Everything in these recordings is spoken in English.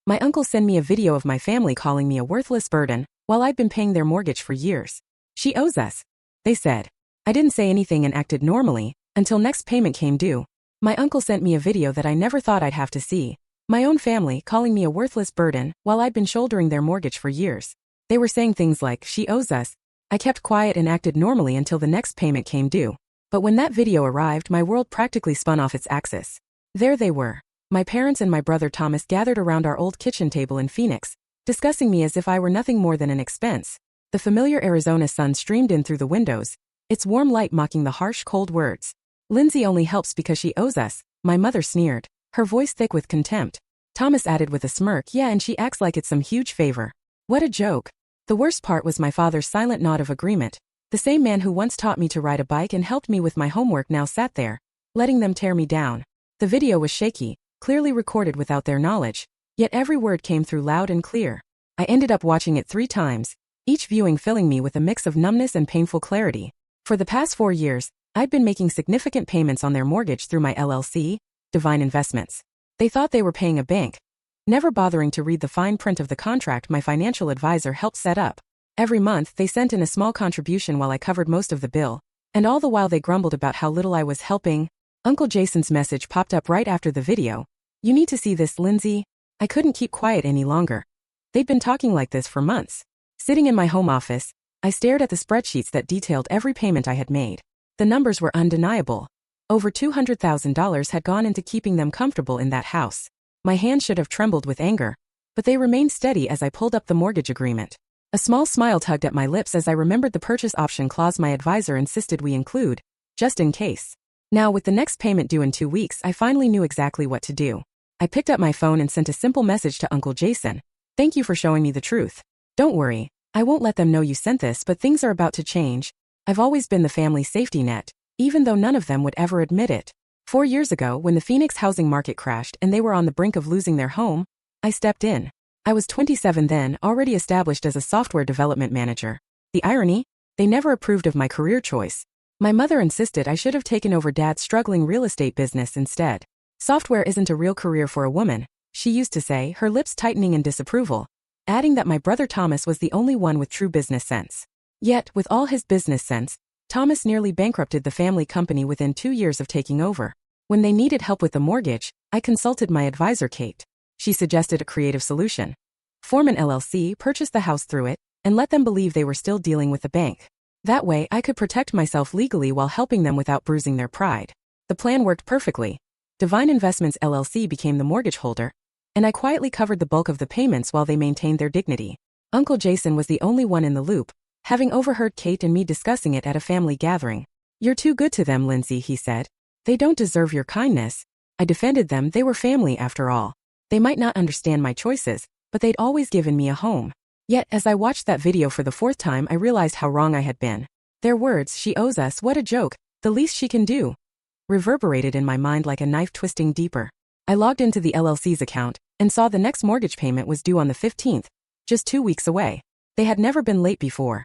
My uncle sent me a video of my family calling me a worthless burden, while I'd been paying their mortgage for years. She owes us, they said. I didn't say anything and acted normally, until next payment came due. My uncle sent me a video that I never thought I'd have to see. My own family calling me a worthless burden, while I'd been shouldering their mortgage for years. They were saying things like, she owes us. I kept quiet and acted normally until the next payment came due. But when that video arrived, my world practically spun off its axis. There they were. My parents and my brother Thomas gathered around our old kitchen table in Phoenix, discussing me as if I were nothing more than an expense. The familiar Arizona sun streamed in through the windows, its warm light mocking the harsh, cold words. Lindsay only helps because she owes us, my mother sneered, her voice thick with contempt. Thomas added with a smirk, yeah, and she acts like it's some huge favor. What a joke. The worst part was my father's silent nod of agreement. The same man who once taught me to ride a bike and helped me with my homework now sat there, letting them tear me down. The video was shaky, clearly recorded without their knowledge, yet every word came through loud and clear. I ended up watching it 3 times, each viewing filling me with a mix of numbness and painful clarity. For the past 4 years, I'd been making significant payments on their mortgage through my LLC, Divine Investments. They thought they were paying a bank, never bothering to read the fine print of the contract my financial advisor helped set up. Every month, they sent in a small contribution while I covered most of the bill, and all the while they grumbled about how little I was helping. Uncle Jason's message popped up right after the video. You need to see this, Lindsay. I couldn't keep quiet any longer. They'd been talking like this for months. Sitting in my home office, I stared at the spreadsheets that detailed every payment I had made. The numbers were undeniable. Over $200,000 had gone into keeping them comfortable in that house. My hands should have trembled with anger, but they remained steady as I pulled up the mortgage agreement. A small smile tugged at my lips as I remembered the purchase option clause my advisor insisted we include, just in case. Now, with the next payment due in 2 weeks, I finally knew exactly what to do. I picked up my phone and sent a simple message to Uncle Jason. Thank you for showing me the truth. Don't worry, I won't let them know you sent this, but things are about to change. I've always been the family's safety net, even though none of them would ever admit it. 4 years ago, when the Phoenix housing market crashed and they were on the brink of losing their home, I stepped in. I was 27 then, already established as a software development manager. The irony? They never approved of my career choice. My mother insisted I should have taken over Dad's struggling real estate business instead. Software isn't a real career for a woman, she used to say, her lips tightening in disapproval, adding that my brother Thomas was the only one with true business sense. Yet, with all his business sense, Thomas nearly bankrupted the family company within 2 years of taking over. When they needed help with the mortgage, I consulted my advisor Kate. She suggested a creative solution. Form an LLC, purchase the house through it, and let them believe they were still dealing with the bank. That way, I could protect myself legally while helping them without bruising their pride. The plan worked perfectly. Divine Investments LLC became the mortgage holder, and I quietly covered the bulk of the payments while they maintained their dignity. Uncle Jason was the only one in the loop, having overheard Kate and me discussing it at a family gathering. You're too good to them, Lindsay, he said. They don't deserve your kindness. I defended them, they were family after all. They might not understand my choices, but they'd always given me a home. Yet, as I watched that video for the 4th time, I realized how wrong I had been. Their words, she owes us, what a joke, the least she can do, reverberated in my mind like a knife twisting deeper. I logged into the LLC's account and saw the next mortgage payment was due on the 15th, just 2 weeks away. They had never been late before,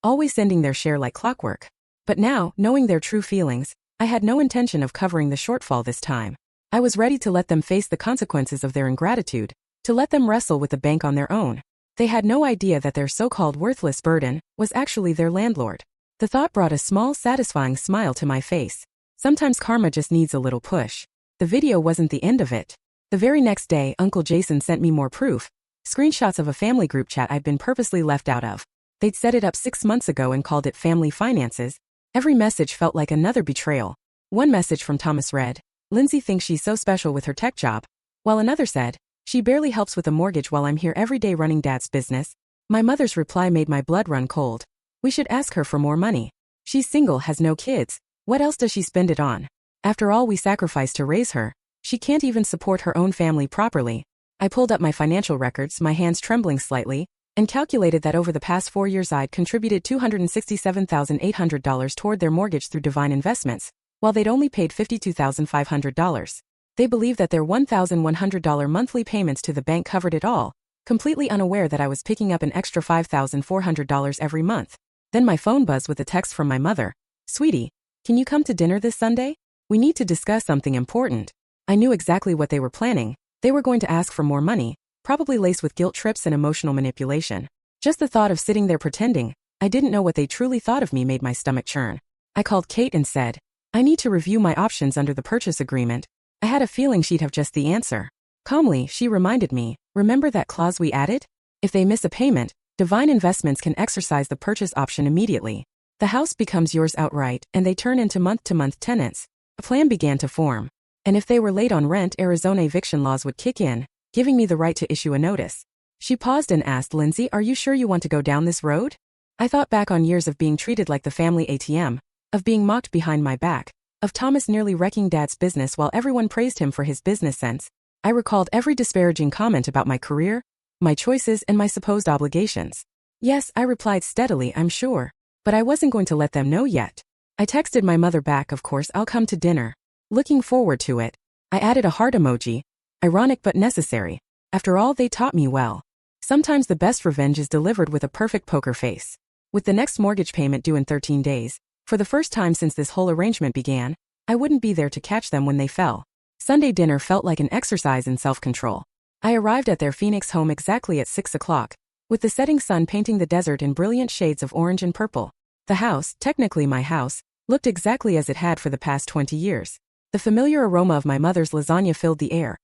always sending their share like clockwork. But now, knowing their true feelings, I had no intention of covering the shortfall this time. I was ready to let them face the consequences of their ingratitude, to let them wrestle with the bank on their own. They had no idea that their so-called worthless burden was actually their landlord. The thought brought a small, satisfying smile to my face. Sometimes karma just needs a little push. The video wasn't the end of it. The very next day, Uncle Jason sent me more proof, screenshots of a family group chat I'd been purposely left out of. They'd set it up 6 months ago and called it Family Finances. Every message felt like another betrayal. One message from Thomas read, Lindsay thinks she's so special with her tech job, while another said, she barely helps with a mortgage while I'm here every day running Dad's business. My mother's reply made my blood run cold. We should ask her for more money. She's single, has no kids. What else does she spend it on? After all we sacrificed to raise her, she can't even support her own family properly. I pulled up my financial records, my hands trembling slightly, and calculated that over the past 4 years I'd contributed $267,800 toward their mortgage through Divine Investments, while they'd only paid $52,500. They believed that their $1,100 monthly payments to the bank covered it all, completely unaware that I was picking up an extra $5,400 every month. Then my phone buzzed with a text from my mother. Sweetie, can you come to dinner this Sunday? We need to discuss something important. I knew exactly what they were planning. They were going to ask for more money, probably laced with guilt trips and emotional manipulation. Just the thought of sitting there pretending I didn't know what they truly thought of me made my stomach churn. I called Kate and said, I need to review my options under the purchase agreement. I had a feeling she'd have just the answer. Calmly, she reminded me, remember that clause we added? If they miss a payment, Divine Investments can exercise the purchase option immediately. The house becomes yours outright, and they turn into month-to-month tenants. A plan began to form. And if they were late on rent, Arizona eviction laws would kick in, giving me the right to issue a notice. She paused and asked, Lindsay, are you sure you want to go down this road? I thought back on years of being treated like the family ATM, of being mocked behind my back, of Thomas nearly wrecking Dad's business while everyone praised him for his business sense. I recalled every disparaging comment about my career, my choices, and my supposed obligations. Yes, I replied steadily, I'm sure. But I wasn't going to let them know yet. I texted my mother back, of course, I'll come to dinner. Looking forward to it. I added a heart emoji. Ironic but necessary. After all, they taught me well. Sometimes the best revenge is delivered with a perfect poker face. With the next mortgage payment due in 13 days, for the first time since this whole arrangement began, I wouldn't be there to catch them when they fell. Sunday dinner felt like an exercise in self-control. I arrived at their Phoenix home exactly at 6 o'clock, with the setting sun painting the desert in brilliant shades of orange and purple. The house, technically my house, looked exactly as it had for the past 20 years. The familiar aroma of my mother's lasagna filled the air.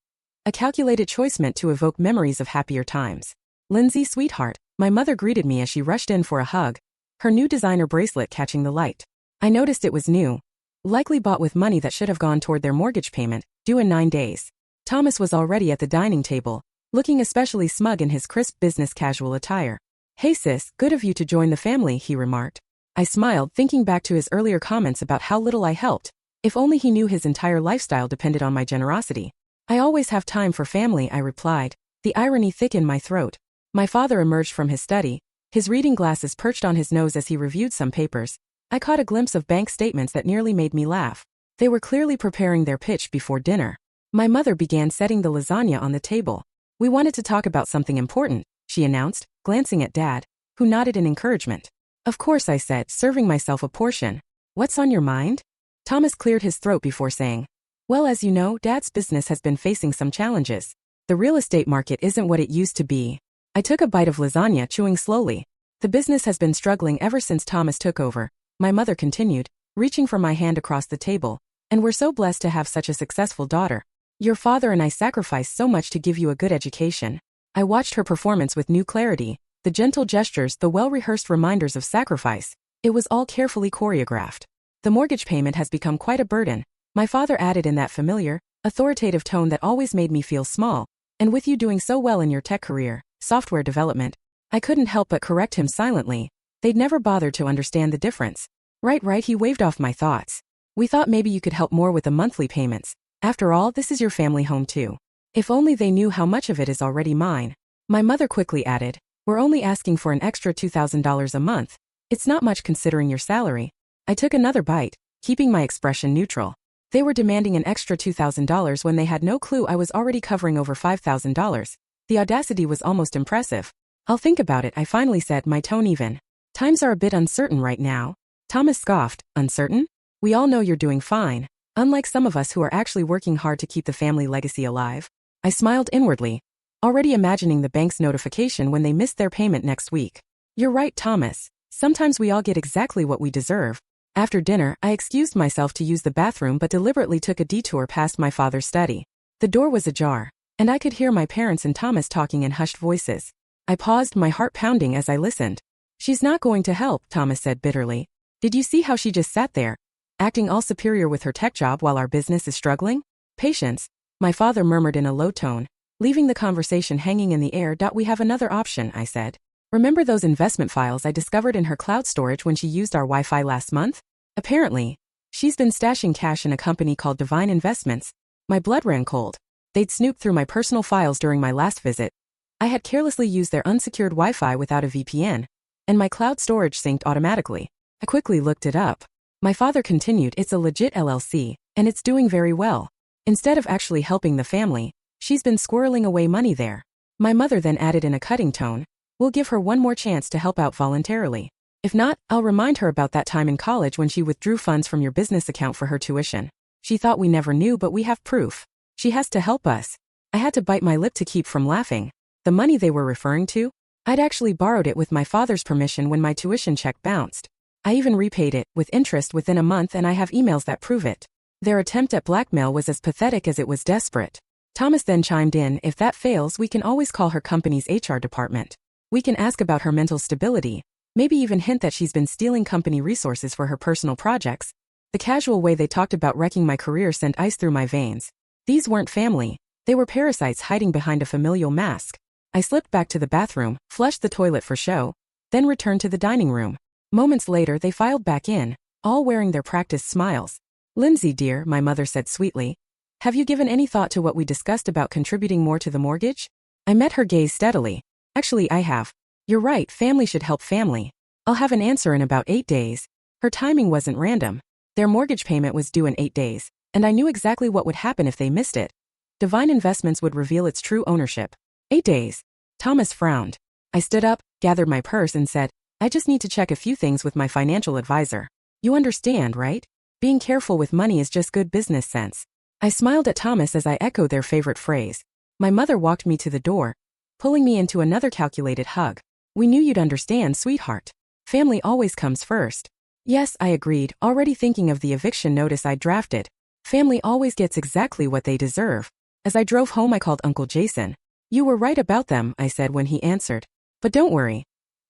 A calculated choice meant to evoke memories of happier times. Lindsay, sweetheart, my mother greeted me as she rushed in for a hug, her new designer bracelet catching the light. I noticed it was new, likely bought with money that should have gone toward their mortgage payment, due in 9 days. Thomas was already at the dining table, looking especially smug in his crisp business casual attire. Hey sis, good of you to join the family, he remarked. I smiled, thinking back to his earlier comments about how little I helped. If only he knew his entire lifestyle depended on my generosity. I always have time for family, I replied, the irony thick in my throat. My father emerged from his study, his reading glasses perched on his nose as he reviewed some papers. I caught a glimpse of bank statements that nearly made me laugh. They were clearly preparing their pitch before dinner. My mother began setting the lasagna on the table. We wanted to talk about something important, she announced, glancing at Dad, who nodded in encouragement. Of course, I said, serving myself a portion. What's on your mind? Thomas cleared his throat before saying, well, as you know, Dad's business has been facing some challenges. The real estate market isn't what it used to be. I took a bite of lasagna, chewing slowly. The business has been struggling ever since Thomas took over, my mother continued, reaching for my hand across the table. And we're so blessed to have such a successful daughter. Your father and I sacrificed so much to give you a good education. I watched her performance with new clarity, the gentle gestures, the well-rehearsed reminders of sacrifice. It was all carefully choreographed. The mortgage payment has become quite a burden, my father added in that familiar, authoritative tone that always made me feel small. And with you doing so well in your tech career, software development, I couldn't help but correct him silently. They'd never bothered to understand the difference. Right, he waved off my thoughts. We thought maybe you could help more with the monthly payments. After all, this is your family home too. If only they knew how much of it is already mine. My mother quickly added, we're only asking for an extra $2,000 a month. It's not much considering your salary. I took another bite, keeping my expression neutral. They were demanding an extra $2,000 when they had no clue I was already covering over $5,000. The audacity was almost impressive. I'll think about it, I finally said, my tone even. Times are a bit uncertain right now. Thomas scoffed, uncertain? We all know you're doing fine, unlike some of us who are actually working hard to keep the family legacy alive. I smiled inwardly, already imagining the bank's notification when they missed their payment next week. You're right, Thomas. Sometimes we all get exactly what we deserve. After dinner, I excused myself to use the bathroom but deliberately took a detour past my father's study. The door was ajar, and I could hear my parents and Thomas talking in hushed voices. I paused, my heart pounding as I listened. She's not going to help, Thomas said bitterly. Did you see how she just sat there, acting all superior with her tech job while our business is struggling? Patience, my father murmured in a low tone, leaving the conversation hanging in the air. We have another option, I said. Remember those investment files I discovered in her cloud storage when she used our Wi-Fi last month? Apparently, she's been stashing cash in a company called Divine Investments. My blood ran cold. They'd snooped through my personal files during my last visit. I had carelessly used their unsecured Wi-Fi without a VPN, and my cloud storage synced automatically. I quickly looked it up. My father continued, it's a legit LLC, and it's doing very well. Instead of actually helping the family, she's been squirreling away money there. My mother then added in a cutting tone, we'll give her one more chance to help out voluntarily. If not, I'll remind her about that time in college when she withdrew funds from your business account for her tuition. She thought we never knew, but we have proof. She has to help us. I had to bite my lip to keep from laughing. The money they were referring to? I'd actually borrowed it with my father's permission when my tuition check bounced. I even repaid it, with interest within a month, and I have emails that prove it. Their attempt at blackmail was as pathetic as it was desperate. Thomas then chimed in, if that fails, we can always call her company's HR department. We can ask about her mental stability, maybe even hint that she's been stealing company resources for her personal projects. The casual way they talked about wrecking my career sent ice through my veins. These weren't family. They were parasites hiding behind a familial mask. I slipped back to the bathroom, flushed the toilet for show, then returned to the dining room. Moments later, they filed back in, all wearing their practiced smiles. Lindsay, dear, my mother said sweetly, have you given any thought to what we discussed about contributing more to the mortgage? I met her gaze steadily. Actually, I have. You're right, family should help family. I'll have an answer in about 8 days. Her timing wasn't random. Their mortgage payment was due in 8 days, and I knew exactly what would happen if they missed it. Divine Investments would reveal its true ownership. 8 days. Thomas frowned. I stood up, gathered my purse, and said, I just need to check a few things with my financial advisor. You understand, right? Being careful with money is just good business sense. I smiled at Thomas as I echoed their favorite phrase. My mother walked me to the door, pulling me into another calculated hug. We knew you'd understand, sweetheart. Family always comes first. Yes, I agreed, already thinking of the eviction notice I drafted. Family always gets exactly what they deserve. As I drove home, I called Uncle Jason. You were right about them, I said when he answered. But don't worry.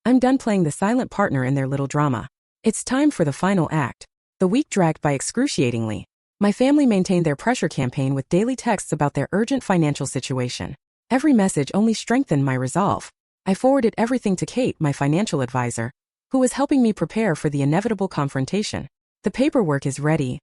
I'm done playing the silent partner in their little drama. It's time for the final act. The week dragged by excruciatingly. My family maintained their pressure campaign with daily texts about their urgent financial situation. Every message only strengthened my resolve. I forwarded everything to Kate, my financial advisor, who was helping me prepare for the inevitable confrontation. The paperwork is ready.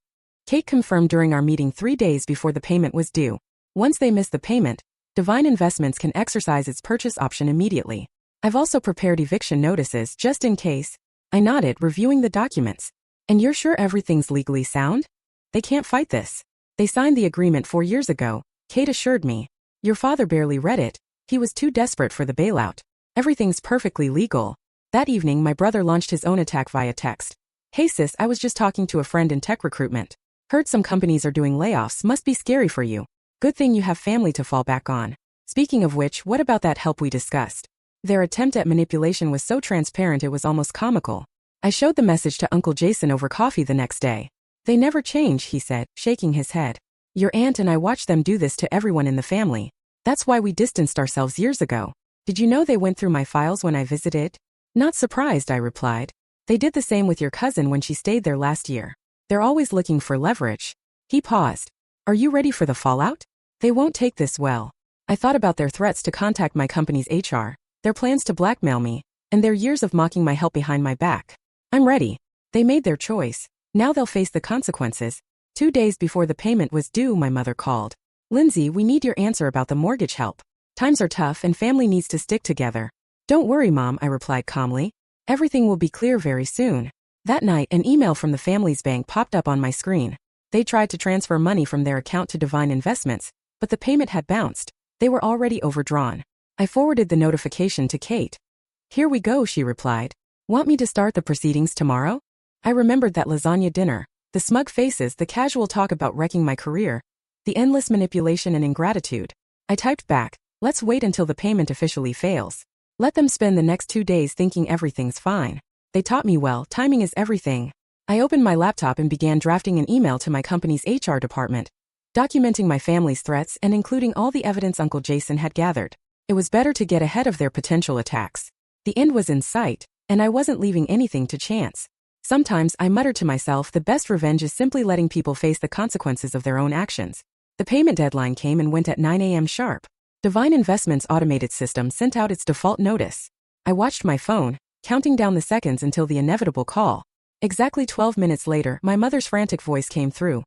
Kate confirmed during our meeting 3 days before the payment was due. Once they miss the payment, Divine Investments can exercise its purchase option immediately. I've also prepared eviction notices just in case. I nodded, reviewing the documents. And you're sure everything's legally sound? They can't fight this. They signed the agreement 4 years ago, Kate assured me. Your father barely read it. He was too desperate for the bailout. Everything's perfectly legal. That evening, my brother launched his own attack via text. Hey sis, I was just talking to a friend in tech recruitment. Heard some companies are doing layoffs, must be scary for you. Good thing you have family to fall back on. Speaking of which, what about that help we discussed? Their attempt at manipulation was so transparent it was almost comical. I showed the message to Uncle Jason over coffee the next day. They never change, he said, shaking his head. Your aunt and I watched them do this to everyone in the family. That's why we distanced ourselves years ago. Did you know they went through my files when I visited? Not surprised, I replied. They did the same with your cousin when she stayed there last year. They're always looking for leverage. He paused. Are you ready for the fallout? They won't take this well. I thought about their threats to contact my company's HR, their plans to blackmail me, and their years of mocking my help behind my back. I'm ready. They made their choice. Now they'll face the consequences. 2 days before the payment was due, my mother called. Lindsay, we need your answer about the mortgage help. Times are tough and family needs to stick together. Don't worry, Mom, I replied calmly. Everything will be clear very soon. That night, an email from the family's bank popped up on my screen. They tried to transfer money from their account to Divine Investments, but the payment had bounced. They were already overdrawn. I forwarded the notification to Kate. Here we go, she replied. Want me to start the proceedings tomorrow? I remembered that lasagna dinner, the smug faces, the casual talk about wrecking my career, the endless manipulation and ingratitude. I typed back, let's wait until the payment officially fails. Let them spend the next 2 days thinking everything's fine. They taught me well, timing is everything. I opened my laptop and began drafting an email to my company's HR department, documenting my family's threats and including all the evidence Uncle Jason had gathered. It was better to get ahead of their potential attacks. The end was in sight, and I wasn't leaving anything to chance. Sometimes I muttered to myself, the best revenge is simply letting people face the consequences of their own actions. The payment deadline came and went at 9 a.m. sharp. Divine Investments' automated system sent out its default notice. I watched my phone, counting down the seconds until the inevitable call. Exactly 12 minutes later, my mother's frantic voice came through.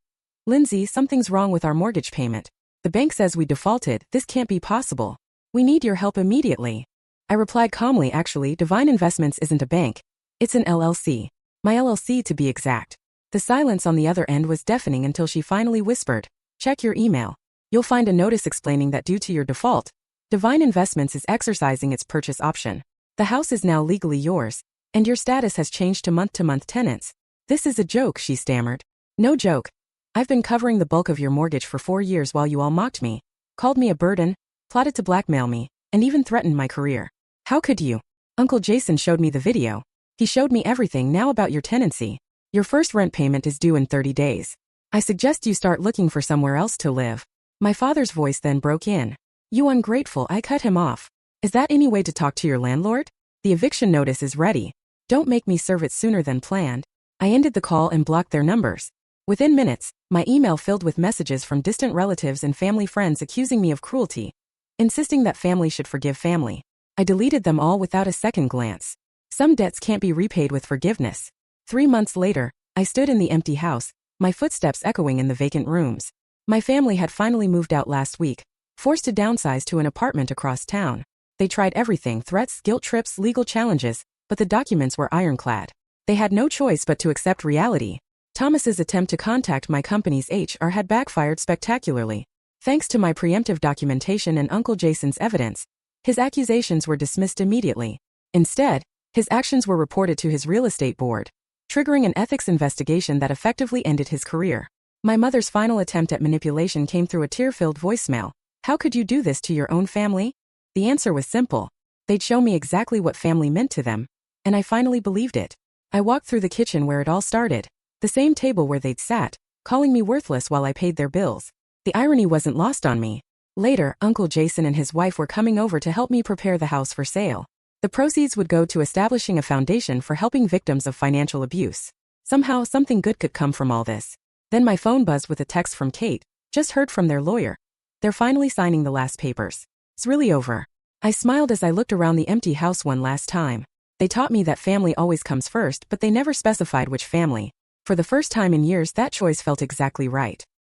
Lindsay, something's wrong with our mortgage payment. The bank says we defaulted, this can't be possible. We need your help immediately. I replied calmly, actually, Divine Investments isn't a bank. It's an LLC. My LLC to be exact. The silence on the other end was deafening until she finally whispered, check your email. You'll find a notice explaining that due to your default, Divine Investments is exercising its purchase option. The house is now legally yours, and your status has changed to month-to-month tenants. This is a joke, she stammered. No joke. I've been covering the bulk of your mortgage for 4 years while you all mocked me, called me a burden, plotted to blackmail me, and even threatened my career. How could you? Uncle Jason showed me the video. He showed me everything now about your tenancy. Your first rent payment is due in 30 days. I suggest you start looking for somewhere else to live. My father's voice then broke in. You ungrateful, I cut him off. Is that any way to talk to your landlord? The eviction notice is ready. Don't make me serve it sooner than planned. I ended the call and blocked their numbers. Within minutes, my email filled with messages from distant relatives and family friends accusing me of cruelty, insisting that family should forgive family. I deleted them all without a second glance. Some debts can't be repaid with forgiveness. 3 months later, I stood in the empty house, my footsteps echoing in the vacant rooms. My family had finally moved out last week, forced to downsize to an apartment across town. They tried everything: threats, guilt trips, legal challenges, but the documents were ironclad. They had no choice but to accept reality. Thomas's attempt to contact my company's HR had backfired spectacularly. Thanks to my preemptive documentation and Uncle Jason's evidence, his accusations were dismissed immediately. Instead, his actions were reported to his real estate board, triggering an ethics investigation that effectively ended his career. My mother's final attempt at manipulation came through a tear-filled voicemail. How could you do this to your own family? The answer was simple. They'd show me exactly what family meant to them, and I finally believed it. I walked through the kitchen where it all started, the same table where they'd sat, calling me worthless while I paid their bills. The irony wasn't lost on me. Later, Uncle Jason and his wife were coming over to help me prepare the house for sale. The proceeds would go to establishing a foundation for helping victims of financial abuse. Somehow, something good could come from all this. Then my phone buzzed with a text from Kate. Just heard from their lawyer. They're finally signing the last papers. It's really over. I smiled as I looked around the empty house one last time. They taught me that family always comes first, but they never specified which family. For the first time in years, that choice felt exactly right.